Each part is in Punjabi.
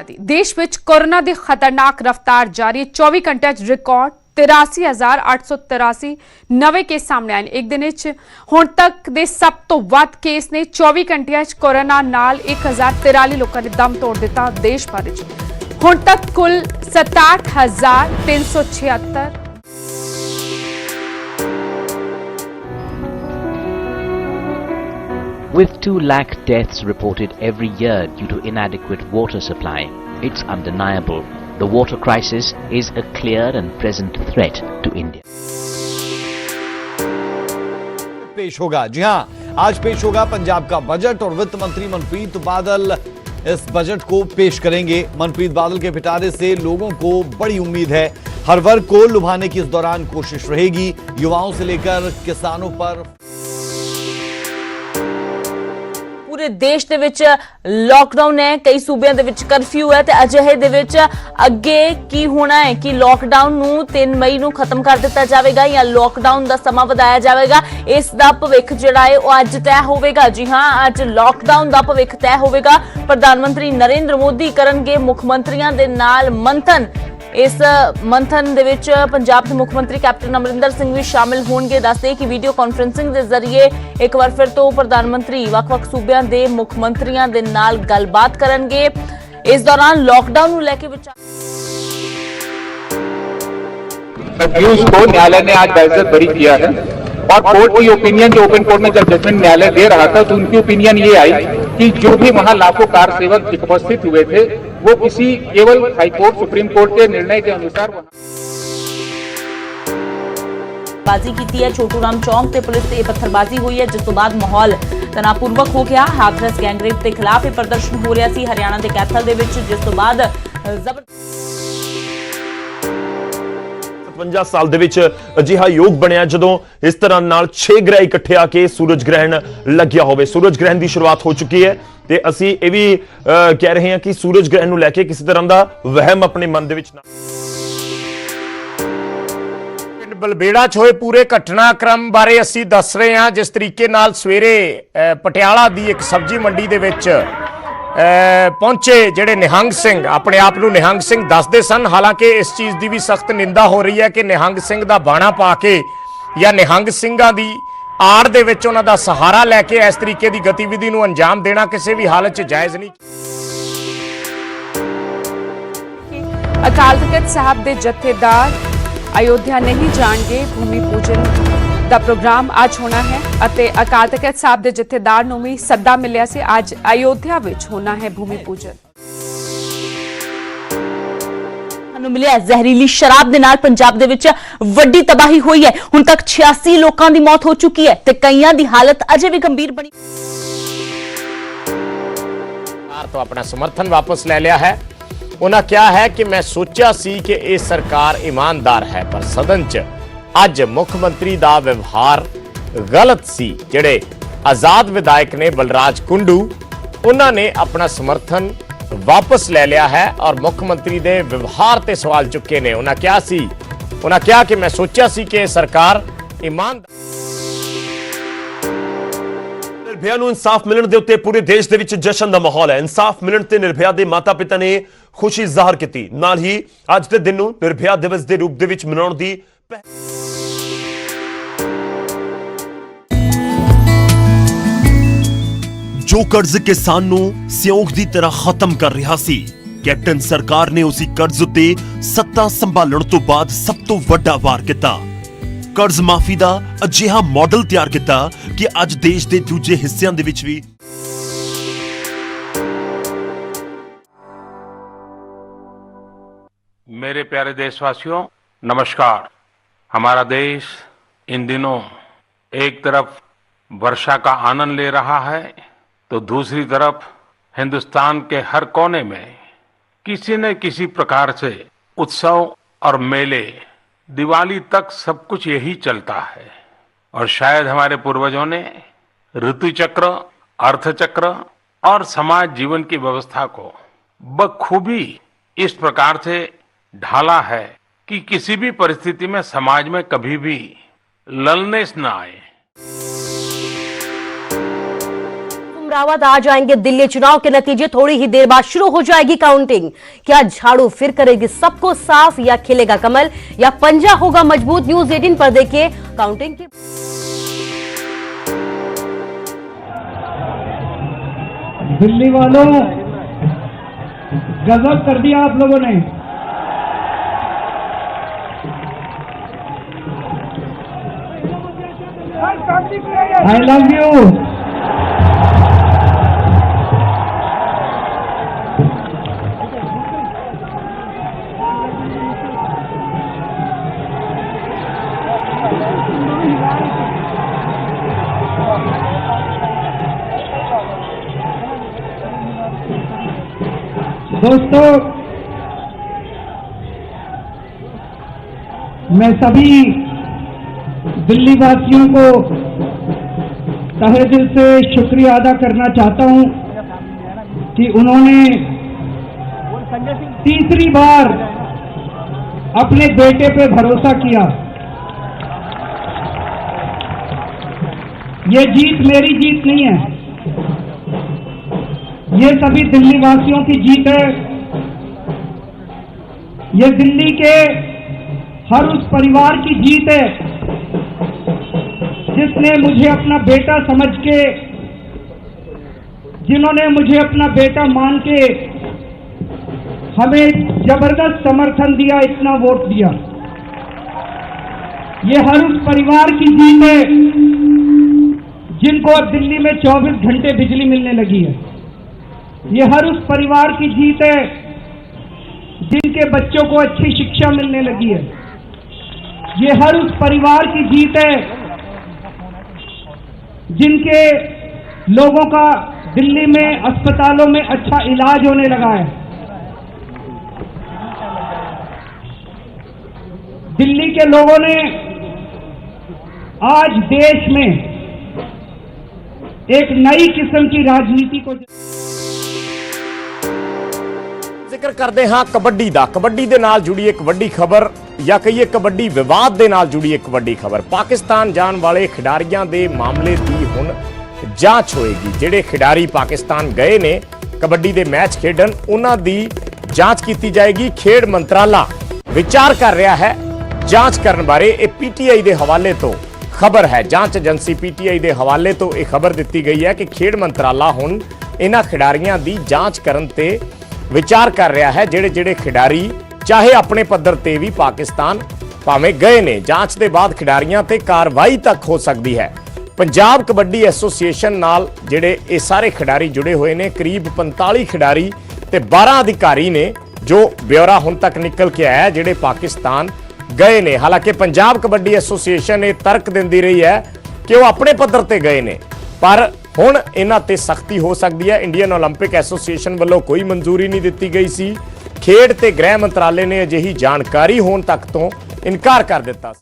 आजादी। देश विच कोरोना की खतरनाक रफ्तार जारी। 24 घंटे रिकॉर्ड 83,883 नवे केस सामने आए। एक दिन हुण तक दे सब तो वध केस ने। 24 घंटिया कोरोना नाल 1043 लोगों ने दम तोड़ दिता। देश भर हुण तक कुल 67,376। With 2 lakh deaths reported every year due to inadequate water supply, it's undeniable the water crisis is a clear and present threat to India. पेश होगा, जी हां, आज पेश होगा पंजाब का बजट और वित्त मंत्री मनप्रीत बादल इस बजट को पेश करेंगे। मनप्रीत बादल के पिटारे से लोगों को बड़ी उम्मीद है। हर वर्ग को लुभाने की इस दौरान कोशिश रहेगी। युवाओं से लेकर किसानों पर पूरे देश दे विच लॉकडाउन है, कई सूबे दे विच कर्फ्यू है ते अजिहे दे विच अगे की होना है कि लॉकडाउन नूं 3 मई नूं खत्म कर दिता जाएगा या लॉकडाउन दा समा वधाया जाएगा। इस दा भविख जिहड़ा है वो अज तय होवेगा। जी हां, अज लॉकडाउन दा भविख तय होवेगा। प्रधानमंत्री नरेंद्र मोदी करनगे मुख मंत्रियों दे नाल मंथन। इस मंथन दे विच पंजाब के मुख मंत्री कैप्टन अमरिंदर सिंह भी शामिल होंगे। दसदे कि वीडियो कॉन्फ्रेंसिंग के जरिए एक बार फिर तो प्रधानमंत्री वख-वख सूबਿਆਂ ਦੇ मुख मंत्रियों के नाल गलबात करनगे। इस दौरान लॉकडाउन को लेकर विचार को न्यायालय ने आज बाइज्जत बरी किया है और कोर्ट की ओपिनियन जो ओपन कोर्ट में जब जजमेंट न्यायालय दे रहा था तो उनकी ओपिनियन ये आई कि जो भी वहां लाखों कार सेवक उपस्थित हुए थे वो किसी केवल हाईकोर्ट सुप्रीम कोर्ट के निर्णय के अनुसार बाजी की है। छोटू राम चौक से पुलिस से पत्थरबाजी हुई है, जिस तो बाद माहौल तनावपूर्वक हो गया। हाथरस गैंगरेप के खिलाफ यह प्रदर्शन हो रहा सी हरियाणा के कैथल दे विच, जिस तो बाद 57 साल दे विच अजिहा योग बनया जदों इस तरह नाल 6 ग्रह इकट्ठे आके सूरज ग्रहण लग्या होवे। सूरज ग्रहण की शुरुआत हो चुकी है ते असी ये भी कह रहे हैं कि सूरज ग्रहण नूं लैके किसी तरह का वहम अपने मन दे विच ना। बलबेड़ा च होए पूरे घटनाक्रम बारे असी दस रहे हैं। जिस तरीके नाल सवेरे पटियाला दी एक सब्जी मंडी दे विच पहुंचे जेडे निहंग सिंह अपने आप नूं निहंग सिंह दसदे सन। हालांकि इस चीज़ की भी सख्त निंदा हो रही है कि निहंग सिंह का बाणा पा के या निहंग सिंघां दी आड़ दे विच उन्हां दा सहारा लैके इस तरीके की गतिविधि नूं अंजाम देना किसी भी हालत च जायज़ नहीं। अकाल तख्त साहब के जत्थेदार अयोध्या नहीं जाणगे। भूमि पूजन का प्रोग्राम आज होना है अते अकाल तख्त साहब के जत्थेदार नूं भी सद्दा मिलिया से। आज अयोध्या विच होना है भूमि पूजन। मिलिया जहरीली शराब दे नाल पंजाब दे विच वड्डी तबाही हुई है। हुण तक 86 लोगों की मौत हो चुकी है ते कईयां दी हालत अजे भी गंभीर बनी। तो अपना समर्थन वापस ले लिया है। उन्हें क्या है कि मैं सोचा सी कि यह सरकार ईमानदार है, पर सदन च अज मुख्यमंत्री दा व्यवहार गलत सी। जेड़े आजाद विधायक ने बलराज कुंडू उन्होंने अपना समर्थन वापस ले लिया है और मुख्यमंत्री दे व्यवहार ते सवाल चुके ने। उन्हें क्या सी, उन्हें क्या कि मैं सोचा सी कि सरकार ईमानदार। निर्भया नूं इंसाफ मिलण दे उत्ते पूरे देश दे विच जशन दा माहौल है। इंसाफ मिलण ते निर्भया दे माता पिता ने खुशी जाहिर की। नाल ही अज दे दिन नूं निर्भया दिवस दे रूप दे विच मनाउण दी जो कर्ज किसान नूं सियोंख दी तरह खत्म कर रहा सी, कैप्टन सरकार ने उसी कर्ज उत्ते सत्ता संभालण तो बाद सब तो वड्डा वार किया। कर्ज माफी दा अजिहा मॉडल तैयार किया कि अज देश दे दूजे हिस्सियां दे विच भी मेरे प्यारे देशवासियों नमस्कार। हमारा देश इन दिनों एक तरफ वर्षा का आनंद ले रहा है तो दूसरी तरफ हिंदुस्तान के हर कोने में किसी न किसी प्रकार से उत्सव और मेले, दिवाली तक सब कुछ यही चलता है। और शायद हमारे पूर्वजों ने ऋतु चक्र, अर्थ चक्र और समाज जीवन की व्यवस्था को बखूबी इस प्रकार से ढाला है कि किसी भी परिस्थिति में समाज में कभी भी ललनेस न आए। रावत आज आएंगे दिल्ली। चुनाव के नतीजे थोड़ी ही देर बाद शुरू हो जाएगी काउंटिंग। क्या झाड़ू फिर करेगी सबको साफ या खिलेगा कमल या पंजा होगा मजबूत? न्यूज 18 पर देखिए काउंटिंग की। दिल्ली वालों, गजब कर दिया आप लोगों ने। I love you. दोस्तों, मैं सभी दिल्ली वासियों को तहे दिल से शुक्रिया अदा करना चाहता हूं कि उन्होंने तीसरी बार अपने बेटे पे भरोसा किया। ये जीत मेरी जीत नहीं है, ये सभी दिल्ली वासियों की जीत है। ये दिल्ली के हर उस परिवार की जीत है जिसने मुझे अपना बेटा समझ के, जिन्होंने मुझे अपना बेटा मान के हमें जबरदस्त समर्थन दिया, इतना वोट दिया। ये हर उस परिवार की जीत है जिनको अब दिल्ली में 24 घंटे बिजली मिलने लगी है। ये हर उस परिवार की जीत है जिनके बच्चों को अच्छी शिक्षा मिलने लगी है। ये हर उस परिवार की जीत है जिनके लोगों का दिल्ली में अस्पतालों में अच्छा इलाज होने लगा है। दिल्ली के लोगों ने आज देश में एक नई किस्म की राजनीति को ਜ਼ਿਕਰ ਕਰਦੇ ਹਾਂ ਕਬੱਡੀ ਦਾ। ਕਬੱਡੀ ਦੇ ਨਾਲ ਜੁੜੀ ਇੱਕ ਵੱਡੀ ਖਬਰ ਜਾਂ ਕਹੀਏ ਕਬੱਡੀ ਵਿਵਾਦ ਦੇ ਨਾਲ ਜੁੜੀ ਇੱਕ ਵੱਡੀ ਖਬਰ। ਪਾਕਿਸਤਾਨ ਜਾਣ ਵਾਲੇ ਖਿਡਾਰੀਆਂ ਦੇ ਮਾਮਲੇ ਦੀ ਹੁਣ ਜਾਂਚ ਹੋਏਗੀ। ਜਿਹੜੇ ਖਿਡਾਰੀ ਪਾਕਿਸਤਾਨ ਗਏ ਨੇ ਕਬੱਡੀ ਦੇ ਮੈਚ ਖੇਡਣ, ਉਹਨਾਂ ਦੀ ਜਾਂਚ ਕੀਤੀ ਜਾਏਗੀ। ਖੇਡ ਮੰਤਰਾਲਾ ਵਿਚਾਰ ਕਰ ਰਿਹਾ ਹੈ ਜਾਂਚ ਕਰਨ ਬਾਰੇ। ਇਹ ਪੀਟੀਆਈ ਦੇ ਹਵਾਲੇ ਤੋਂ ਖਬਰ ਹੈ। ਜਾਂਚ ਏਜੰਸੀ ਪੀਟੀਆਈ ਦੇ ਹਵਾਲੇ ਤੋਂ ਇਹ ਖਬਰ ਦਿੱਤੀ ਗਈ ਹੈ ਕਿ ਖੇਡ ਮੰਤਰਾਲਾ ਹੁਣ ਇਹਨਾਂ ਖਿਡਾਰੀਆਂ ਦੀ ਜਾਂਚ ਕਰਨ ਤੇ ਵਿਚਾਰ ਕਰ ਰਿਹਾ ਹੈ। ਜਿਹੜੇ ਖਿਡਾਰੀ ਚਾਹੇ ਆਪਣੇ ਪੱਧਰ ਤੇ ਵੀ ਪਾਕਿਸਤਾਨ ਭਾਵੇਂ ਗਏ ਨੇ, ਜਾਂਚ ਦੇ ਬਾਅਦ ਖਿਡਾਰੀਆਂ ਤੇ ਕਾਰਵਾਈ ਤੱਕ ਹੋ ਸਕਦੀ ਹੈ। ਪੰਜਾਬ ਕਬੱਡੀ ਐਸੋਸੀਏਸ਼ਨ ਨਾਲ ਜਿਹੜੇ ਇਹ ਸਾਰੇ ਖਿਡਾਰੀ ਜੁੜੇ ਹੋਏ ਨੇ, ਕਰੀਬ 45 ਖਿਡਾਰੀ ਤੇ 12 ਅਧਿਕਾਰੀ ਨੇ ਜੋ ਬਿਊਰਾ ਹੁਣ ਤੱਕ ਨਿਕਲ ਕੇ ਆਇਆ ਜਿਹੜੇ ਪਾਕਿਸਤਾਨ ਗਏ ਨੇ। ਹਾਲਾਂਕਿ ਪੰਜਾਬ ਕਬੱਡੀ ਐਸੋਸੀਏਸ਼ਨ ਇਹ ਤਰਕ ਦਿੰਦੀ ਰਹੀ ਹੈ ਕਿ ਉਹ ਆਪਣੇ ਪੱਧਰ ਤੇ ਗਏ ਨੇ, ਪਰ ਹੁਣ ਇਹਨਾਂ ਤੇ ਸਖਤੀ ਹੋ ਸਕਦੀ ਹੈ। ਇੰਡੀਅਨ ਓਲੰਪਿਕ ਐਸੋਸੀਏਸ਼ਨ ਵੱਲੋਂ ਕੋਈ ਮਨਜ਼ੂਰੀ ਨਹੀਂ ਦਿੱਤੀ ਗਈ ਸੀ। ਖੇਡ ਤੇ ਗ੍ਰਹਿ ਮੰਤਰਾਲੇ ਨੇ ਅਜਿਹੀ ਜਾਣਕਾਰੀ ਹੋਣ ਤੱਕ ਤੋਂ ਇਨਕਾਰ ਕਰ ਦਿੱਤਾ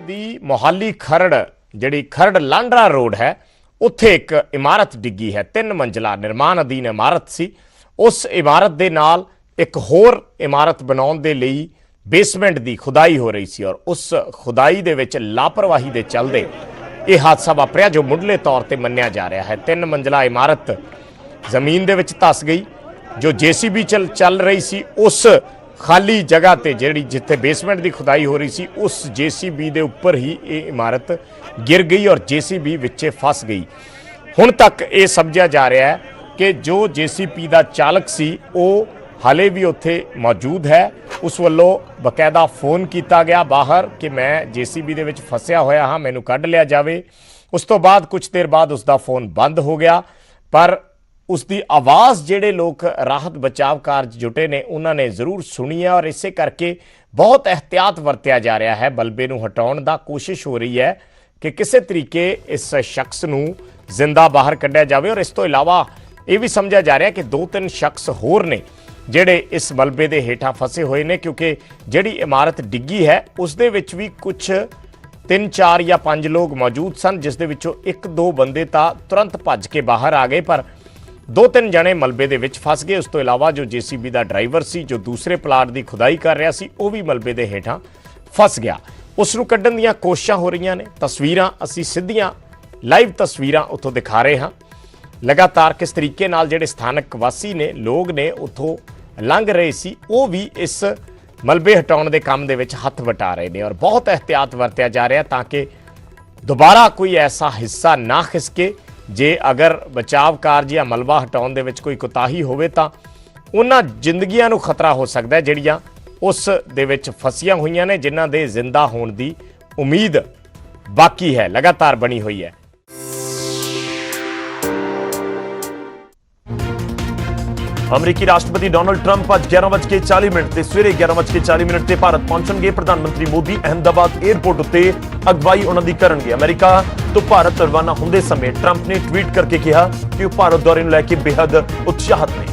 ਦੀ ਮੋਹਾਲੀ ਖਰੜ, ਜਿਹੜੀ ਖਰੜ ਲਾਂਡਰਾ ਰੋਡ ਹੈ, ਉੱਥੇ ਇੱਕ ਇਮਾਰਤ ਡਿੱਗੀ ਹੈ। 3 ਮੰਜ਼ਲਾ ਨਿਰਮਾਣ ਅਧੀਨ ਇਮਾਰਤ ਸੀ। ਉਸ ਇਮਾਰਤ ਦੇ ਨਾਲ ਇੱਕ ਹੋਰ ਇਮਾਰਤ ਬਣਾਉਣ ਦੇ ਲਈ ਬੇਸਮੈਂਟ ਦੀ ਖੁਦਾਈ ਹੋ ਰਹੀ ਸੀ ਔਰ ਉਸ ਖੁਦਾਈ ਦੇ ਵਿੱਚ ਲਾਪਰਵਾਹੀ ਦੇ ਚੱਲਦੇ ਇਹ ਹਾਦਸਾ ਵਾਪਰਿਆ ਜੋ ਮੁੱਢਲੇ ਤੌਰ ਤੇ ਮੰਨਿਆ ਜਾ ਰਿਹਾ ਹੈ। 3 ਮੰਜ਼ਲਾ ਇਮਾਰਤ ਜ਼ਮੀਨ ਦੇ ਵਿੱਚ ਧੱਸ ਗਈ। ਜੋ ਜੀਸੀਬੀ ਚੱਲ ਰਹੀ ਸੀ ਉਸ ਖਾਲੀ ਜਗ੍ਹਾ ਤੇ ਜਿਹੜੀ ਜਿੱਥੇ ਬੇਸਮੈਂਟ ਦੀ ਖੁਦਾਈ ਹੋ ਰਹੀ ਸੀ ਉਸ ਜੀਸੀਬੀ ਦੇ ਉੱਪਰ ਹੀ ਇਹ ਇਮਾਰਤ ਗਿਰ ਗਈ ਔਰ ਜੀਸੀਬੀ ਵਿੱਚੇ ਫਸ ਗਈ। ਹੁਣ ਤੱਕ ਇਹ ਸਮਝਿਆ ਜਾ ਰਿਹਾ ਹੈ ਕਿ ਜੋ ਜੀਸੀਬੀ ਦਾ ਚਾਲਕ ਸੀ ਉਹ ਹਾਲੇ ਵੀ ਉੱਥੇ ਮੌਜੂਦ ਹੈ। ਉਸ ਵੱਲੋਂ ਬਕਾਇਦਾ ਫੋਨ ਕੀਤਾ ਗਿਆ ਬਾਹਰ ਕਿ ਮੈਂ ਜੀਸੀਬੀ ਦੇ ਵਿੱਚ ਫਸਿਆ ਹੋਇਆ ਹਾਂ, ਮੈਨੂੰ ਕੱਢ ਲਿਆ ਜਾਵੇ। ਉਸ ਤੋਂ ਬਾਅਦ ਕੁਝ ਦੇਰ ਬਾਅਦ ਉਸ ਦਾ ਫੋਨ ਬੰਦ ਹੋ ਗਿਆ, ਪਰ ਉਸ ਦੀ ਆਵਾਜ਼ ਜਿਹੜੇ ਲੋਕ ਰਾਹਤ ਬਚਾਵ ਕਾਰਜ ਜੁਟੇ ਨੇ ਉਹਨਾਂ ਨੇ ਜ਼ਰੂਰ ਸੁਣੀ ਹੈ ਔਰ ਇਸੇ ਕਰਕੇ ਬਹੁਤ ਇਹਤਿਆਤ ਵਰਤਿਆ ਜਾ ਰਿਹਾ ਹੈ। ਬਲਬੇ ਨੂੰ ਹਟਾਉਣ ਦਾ ਕੋਸ਼ਿਸ਼ ਹੋ ਰਹੀ ਹੈ ਕਿ ਕਿਸੇ ਤਰੀਕੇ ਇਸ ਸ਼ਖਸ ਨੂੰ ਜ਼ਿੰਦਾ ਬਾਹਰ ਕੱਢਿਆ ਜਾਵੇ ਔਰ ਇਸ ਤੋਂ ਇਲਾਵਾ ਇਹ ਵੀ ਸਮਝਿਆ ਜਾ ਰਿਹਾ ਕਿ 2-3 ਸ਼ਖਸ ਹੋਰ ਨੇ ਜਿਹੜੇ ਇਸ ਮਲਬੇ ਦੇ ਹੇਠਾਂ ਫਸੇ ਹੋਏ ਨੇ, ਕਿਉਂਕਿ ਜਿਹੜੀ ਇਮਾਰਤ ਡਿੱਗੀ ਹੈ ਉਸ ਦੇ ਵਿੱਚ ਵੀ ਕੁਝ 3-4 ਜਾਂ 5 ਲੋਕ ਮੌਜੂਦ ਸਨ, ਜਿਸ ਦੇ ਵਿੱਚੋਂ 1-2 ਬੰਦੇ ਤਾਂ ਤੁਰੰਤ ਭੱਜ ਕੇ ਬਾਹਰ ਆ ਗਏ, ਪਰ 2-3 ਜਣੇ ਮਲਬੇ ਦੇ ਵਿੱਚ ਫਸ ਗਏ। ਉਸ ਤੋਂ ਇਲਾਵਾ ਜੋ ਜੀਸੀਬੀ ਦਾ ਡਰਾਈਵਰ ਸੀ ਜੋ ਦੂਸਰੇ ਪਲਾਟ ਦੀ ਖੁਦਾਈ ਕਰ ਰਿਹਾ ਸੀ ਉਹ ਵੀ ਮਲਬੇ ਦੇ ਹੇਠਾਂ ਫਸ ਗਿਆ। ਉਸ ਨੂੰ ਕੱਢਣ ਦੀਆਂ ਕੋਸ਼ਿਸ਼ਾਂ ਹੋ ਰਹੀਆਂ ਨੇ। ਤਸਵੀਰਾਂ ਅਸੀਂ ਸਿੱਧੀਆਂ ਲਾਈਵ ਤਸਵੀਰਾਂ ਉੱਥੋਂ ਦਿਖਾ ਰਹੇ ਹਾਂ। ਲਗਾਤਾਰ ਕਿਸ ਤਰੀਕੇ ਨਾਲ ਜਿਹੜੇ ਸਥਾਨਕ ਵਾਸੀ ਨੇ, ਲੋਕ ਨੇ ਉੱਥੋਂ ਲੰਘ ਰਹੇ ਸੀ, ਉਹ ਵੀ ਇਸ ਮਲਬੇ ਹਟਾਉਣ ਦੇ ਕੰਮ ਦੇ ਵਿੱਚ ਹੱਥ ਵਟਾ ਰਹੇ ਨੇ ਔਰ ਬਹੁਤ ਇਹਤਿਆਤ ਵਰਤਿਆ ਜਾ ਰਿਹਾ ਤਾਂ ਕਿ ਦੁਬਾਰਾ ਕੋਈ ਐਸਾ ਹਿੱਸਾ ਨਾ ਖਿਸਕੇ। ਜੇ ਅਗਰ ਬਚਾਵ ਕਾਰਜ ਜਾਂ ਮਲਬਾ ਹਟਾਉਣ ਦੇ ਵਿੱਚ ਕੋਈ ਕੋਤਾਹੀ ਹੋਵੇ ਤਾਂ ਉਹਨਾਂ ਜ਼ਿੰਦਗੀਆਂ ਨੂੰ ਖਤਰਾ ਹੋ ਸਕਦਾ ਹੈ ਜਿਹੜੀਆਂ ਉਸ ਦੇ ਵਿੱਚ ਫਸੀਆਂ ਹੋਈਆਂ ਨੇ, ਜਿਨ੍ਹਾਂ ਦੇ ਜ਼ਿੰਦਾ ਹੋਣ ਦੀ ਉਮੀਦ ਬਾਕੀ ਹੈ, ਲਗਾਤਾਰ ਬਣੀ ਹੋਈ ਹੈ। ਅਮਰੀਕੀ ਰਾਸ਼ਟਰਪਤੀ ਡੋਨਲਡ ਟਰੰਪ ਅੱਜ 11:40 ਤੇ ਸਵੇਰੇ 11:40 ਤੇ ਭਾਰਤ ਪਹੁੰਚਣਗੇ। ਪ੍ਰਧਾਨ ਮੰਤਰੀ ਮੋਦੀ ਅਹਿਮਦਾਬਾਦ 에ਅਰਪੋਰਟ ਉੱਤੇ ਅਗਵਾਈ ਉਹਨਾਂ ਦੀ ਕਰਨਗੇ। ਅਮਰੀਕਾ ਤੋਂ ਭਾਰਤ ਰਵਾਨਾ ਹੁੰਦੇ ਸਮੇਂ ਟਰੰਪ ਨੇ ਟਵੀਟ ਕਰਕੇ ਕਿਹਾ ਕਿ ਉਹ ਭਾਰਤ ਦੌਰੇ ਨੂੰ ਲੈ ਕੇ ਬੇहद ਉਤਸ਼ਾਹਿਤ ਨੇ।